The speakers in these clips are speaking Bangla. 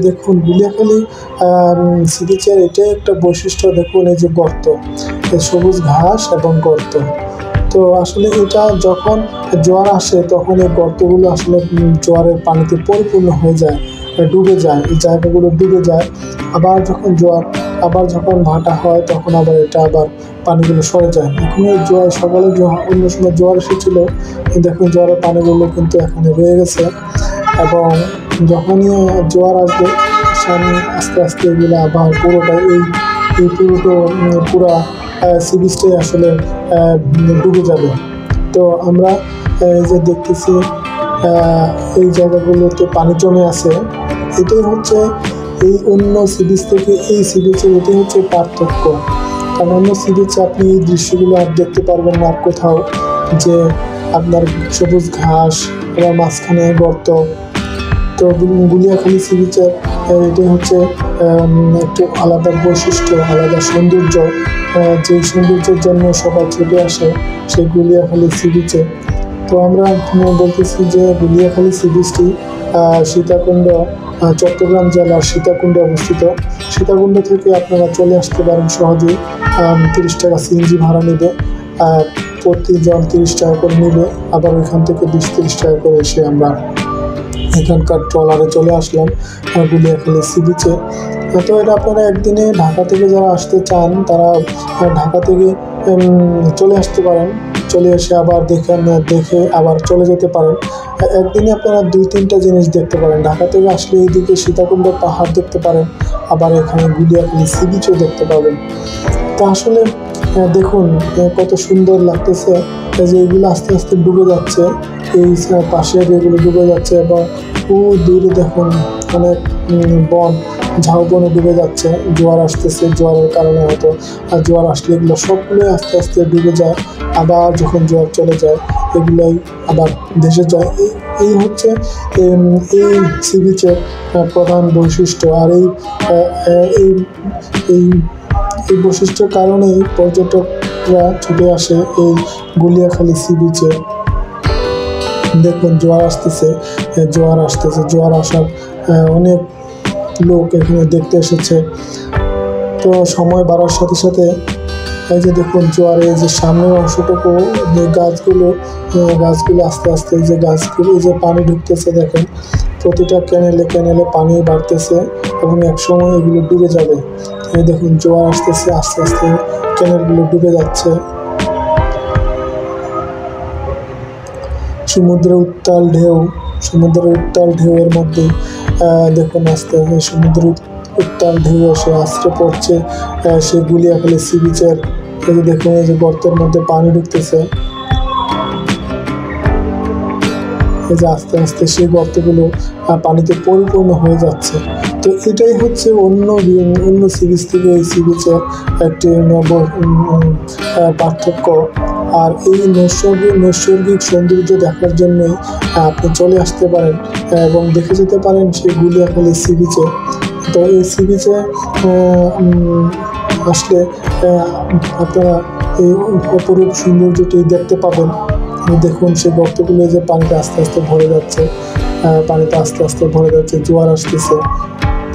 দেখুন গুলিয়াখালী সি বিচের এটাই একটা বৈশিষ্ট্য। দেখুন এই যে গর্ত, সবুজ ঘাস এবং গর্ত। তো আসলে এটা যখন জোয়ার আসে তখন এই গর্তগুলো আসলে জোয়ারের পানিতে পরিপূর্ণ হয়ে যায়, ডুবে যায়, এই জায়গাগুলো ডুবে যায়। আবার যখন ভাটা হয় তখন আবার এটা আবার পানিগুলো সরে যায়। এখন জোয়ার সকালে অন্য সময় জোয়ার এসেছিল, দেখুন জোয়ারের পানিগুলো কিন্তু এখানে রয়ে গেছে। এবং যখনই জোয়ার আসবে সামনে আস্তে আস্তে এগুলো আবার পুরোটা এই পুরা সি বিচটাই আসলে ডুবে যাবে। তো আমরা এই যে দেখতেছি এই জায়গাগুলোতে পানি জমে আছে, এটাই হচ্ছে এই অন্য সি বিচ থেকে এই সি বিচের এটাই হচ্ছে পার্থক্য। কারণ অন্য সি বিচে আপনি এই দৃশ্যগুলো আর দেখতে পারবেন না আর কোথাও, যে আপনার সবুজ ঘাস বা মাঝখানে গর্ত। তো গুলিয়াখালী সি বিচের এটাই হচ্ছে একটু আলাদা বৈশিষ্ট্য, আলাদা সৌন্দর্য, যে সৌন্দর্যের জন্য সবাই ছুটে আসে সেই গুলিয়াখালী সি বিচে। তো আমরা বলতেছি যে গুলিয়াখালী সি বিচটি সীতাকুণ্ড, চট্টগ্রাম জেলার সীতাকুণ্ডে অবস্থিত। সীতাকুণ্ড থেকে আপনারা চলে আসতে পারেন সহজেই। 30 টাকা সিএনজি ভাড়া নেবে, প্রতিজন 30 টাকা করে নেবে। আবার ওইখান থেকে 20-30 টাকা করে এসে আমরা এখানকার ট্রলারে চলে আসলাম গুলিয়াখালী সি বিচে। তো এটা আপনারা একদিনে ঢাকা থেকে যারা আসতে চান তারা ঢাকা থেকে চলে আসতে পারেন, চলে এসে আবার দেখে আবার চলে যেতে পারেন। একদিনে আপনারা 2-3টা জিনিস দেখতে পারেন। ঢাকা থেকে আসলে এইদিকে সীতাকুণ্ড পাহাড় দেখতে পারেন, আবার এখানে গুলিয়াখালী সি বিচও দেখতে পাবেন। তো আসলে দেখুন কত সুন্দর লাগতেছে যে এগুলো আস্তে আস্তে ডুবে যাচ্ছে, এই পাশের এগুলো ডুবে যাচ্ছে এবং দূরে দেখুন অনেক ঝাউবনে ডুবে যাচ্ছে। জোয়ার আসতেছে, জোয়ারের কারণে হয়তো জোয়ার আসলে এগুলো সবগুলোই আস্তে আস্তে ডুবে যায়। আবার যখন জোয়ার চলে যায় এগুলোই আবার ভেসে যায়। এই হচ্ছে এই সি বিচের প্রধান বৈশিষ্ট্য। আর এই বৈশিষ্ট্যের কারণেই পর্যটকরা ছুটে আসে এই গুলিয়াখালী সি বিচে। দেখুন জোয়ার আসতেছে, জোয়ার আসার অনেক লোক এখানে দেখতে এসেছে। তো সময় বাড়ার সাথে সাথে এই যে দেখুন জোয়ারে যে সামনের অংশটুকু গাছগুলো আস্তে আস্তে এই যে পানি ঢুকতেছে, দেখেন প্রতিটা ক্যানেলে পানি বাড়তেছে এবং একসময় এগুলো ডুবে যাবে। এই দেখুন জোয়ার আসতেছে, আস্তে আস্তে ক্যানেলগুলো ডুবে যাচ্ছে। সমুদ্রের উত্তাল ঢেউয়ের মধ্যে দেখুন আস্তে আস্তে সমুদ্রের উত্তাল ঢেউ এসে আছড়ে পড়ছে সেই গুলিয়াখালী সি বিচের। এই যে দেখুন এই যে গর্তের মধ্যে পানি ঢুকতেছে, এই যে আস্তে আস্তে সেই গর্তগুলো পানিতে পরিপূর্ণ হয়ে যাচ্ছে। তো এটাই হচ্ছে অন্য সি বিচ থেকে এই সি বিচের একটি পার্থক্য। আর এই নৈসর্গিক সৌন্দর্য দেখার জন্যই আপনি চলে আসতে পারেন এবং দেখে যেতে পারেন সেই গুলিয়াখালী সি বিচে। তো এই সি বিচে আসলে আপনারা এই অপরূপ সৌন্দর্যটি দেখতে পাবেন। দেখুন সেই গর্তগুলো যে পানিতে আস্তে আস্তে ভরে যাচ্ছে, জোয়ার আসতেছে।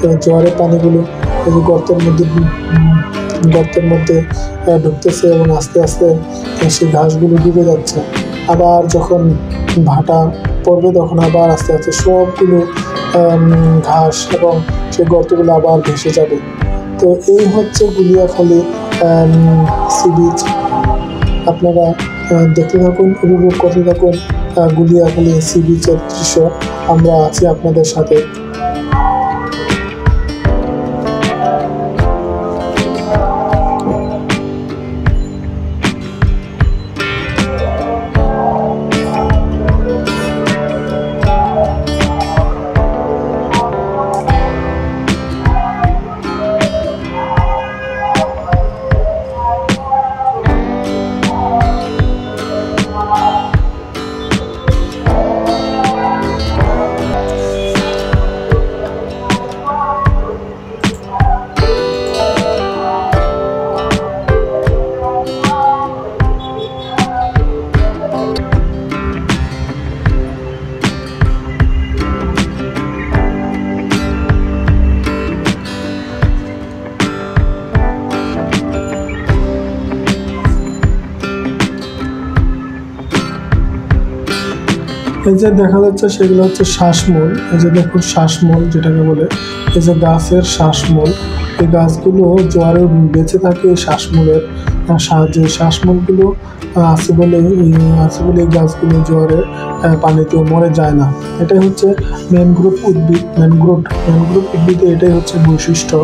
তো জোয়ারের পানিগুলো এই যে গর্তের মধ্যে ঢুকতেছে এবং আস্তে আস্তে সেই ঘাসগুলো ডুবে যাচ্ছে। আবার যখন ভাটা পড়বে তখন আবার আস্তে আস্তে সবগুলো ঘাস এবং সেই গর্তগুলো আবার ভেসে যাবে। তো এই হচ্ছে গুলিয়াখালী সি বিচ। আপনারা দেখতে থাকুন, উপভোগ করতে থাকুন গুলিয়াখালী সি বিচের দৃশ্য। আমরা আছি আপনাদের সাথে। এই যে দেখা যাচ্ছে সেগুলো হচ্ছে শ্বাসমূল। এই যে দেখুন শ্বাসমূল যেটাকে বলে, এই যে গাছের শ্বাসমূল, এই গাছগুলো জোয়ারে বেঁচে থাকে এই শ্বাসমূলের সাহায্যে। শ্বাসমূলগুলো আছে বলে এই গাছগুলো জোয়ারের পানিতেও মরে যায় না। এটাই হচ্ছে ম্যানগ্রোভ উদ্ভিদ। ম্যানগ্রোভ উদ্ভিদে এটাই হচ্ছে বৈশিষ্ট্য।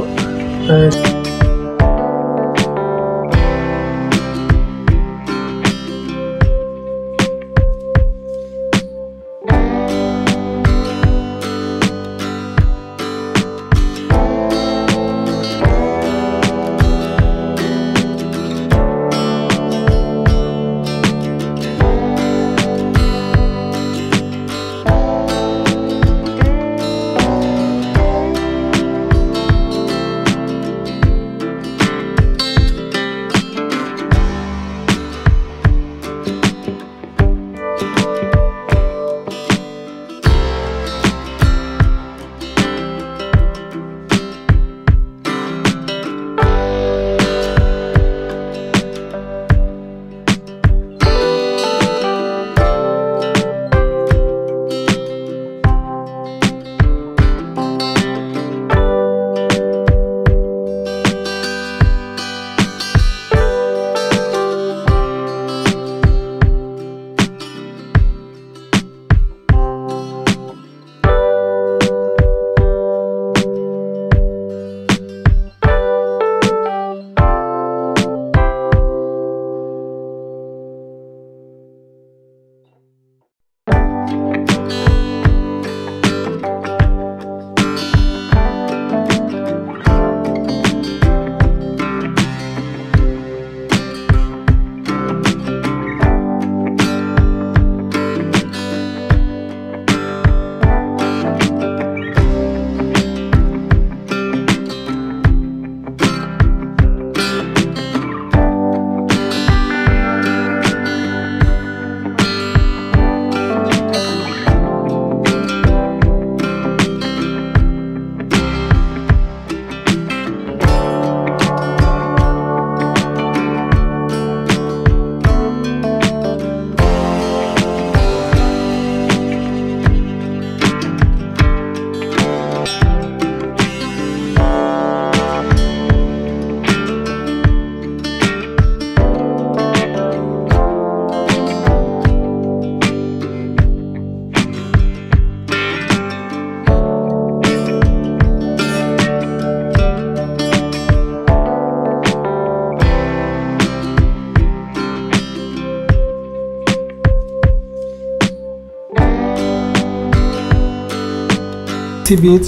বিচ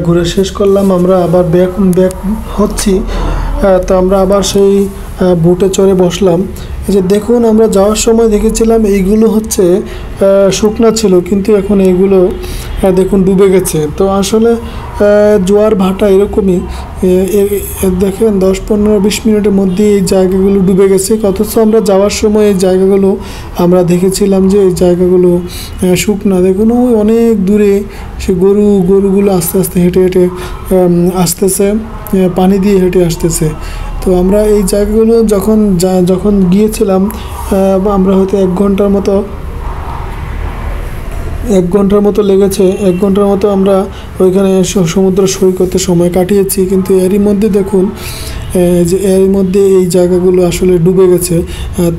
ঘুরে শেষ করলাম। আমরা আবার ব্যাক হচ্ছি। তো আমরা আবার সেই বোটে চড়ে বসলাম। এই যে দেখুন, আমরা যাওয়ার সময় দেখেছিলাম এইগুলো হচ্ছে শুকনা ছিল, কিন্তু এখন এইগুলো দেখুন ডুবে গেছে। তো আসলে জোয়ার ভাটা এরকমই, দেখেন 10-15-20 মিনিটের মধ্যে এই জায়গাগুলো ডুবে গেছে। অথচ আমরা যাওয়ার সময় এই জায়গাগুলো আমরা দেখেছিলাম যে এই জায়গাগুলো শুকনা। দেখুন ওই অনেক দূরে সে গরুগুলো আস্তে আস্তে হেঁটে হেঁটে আসতেছে, পানি দিয়ে হেঁটে আসতেছে। তো আমরা এই জায়গাগুলো যখন গিয়েছিলাম, আমরা হয়তো 1 ঘন্টার মতো লেগেছে। 1 ঘন্টার মতো আমরা ওইখানে সমুদ্র সৈকতে সময় কাটিয়েছি। কিন্তু এরই মধ্যে দেখুন যে এরই মধ্যে এই জায়গাগুলো আসলে ডুবে গেছে।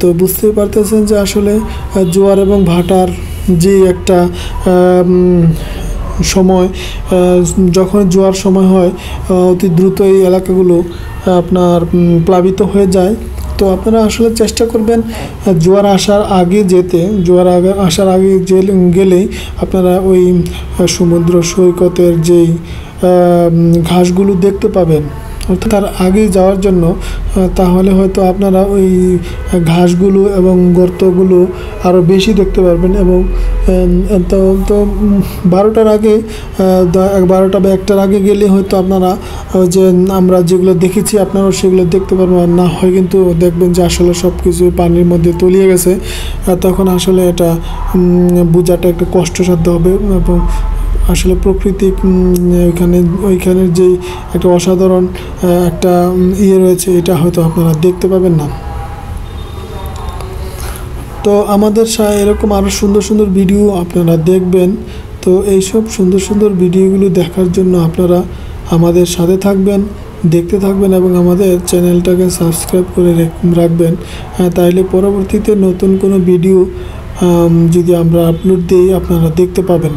তো বুঝতেই পারতেছেন যে আসলে জোয়ার এবং ভাটার যে একটা সময়, যখন জোয়ার সময় হয় অতি দ্রুত এই এলাকাগুলো আপনার প্লাবিত হয়ে যায়। তো আপনারা আসলে চেষ্টা করবেন জোয়ার আসার আগে যেতে। আসার আগে গেলেই আপনারা ওই সমুদ্র সৈকতের যেই ঘাসগুলো দেখতে পাবেন, অর্থাৎ তার আগে যাওয়ার জন্য। তাহলে হয়তো আপনারা ওই ঘাসগুলো এবং গর্তগুলো আরও বেশি দেখতে পারবেন। এবং তো 12টার আগে 12টা বা 1টার আগে গেলে হয়তো আপনারা যে আমরা যেগুলো দেখেছি আপনারাও সেগুলো দেখতে পারবেন। আর না হয় কিন্তু দেখবেন যে আসলে সব কিছু পানির মধ্যে তলিয়ে গেছে। তখন আসলে এটা বোঝাটা একটু কষ্টসাধ্য হবে। এবং আসলে প্রকৃতিক ওইখানের যেই একটা অসাধারণ একটা রয়েছে, এটা হয়তো আপনারা দেখতে পাবেন না। তো আমাদের এরকম আরও সুন্দর সুন্দর ভিডিও আপনারা দেখবেন। তো এইসব সুন্দর সুন্দর ভিডিওগুলো দেখার জন্য আপনারা আমাদের সাথে থাকবেন, দেখতে থাকবেন এবং আমাদের চ্যানেলটাকে সাবস্ক্রাইব করে রাখবেন। তাইলে পরবর্তীতে নতুন কোনো ভিডিও যদি আমরা আপলোড দিই আপনারা দেখতে পাবেন।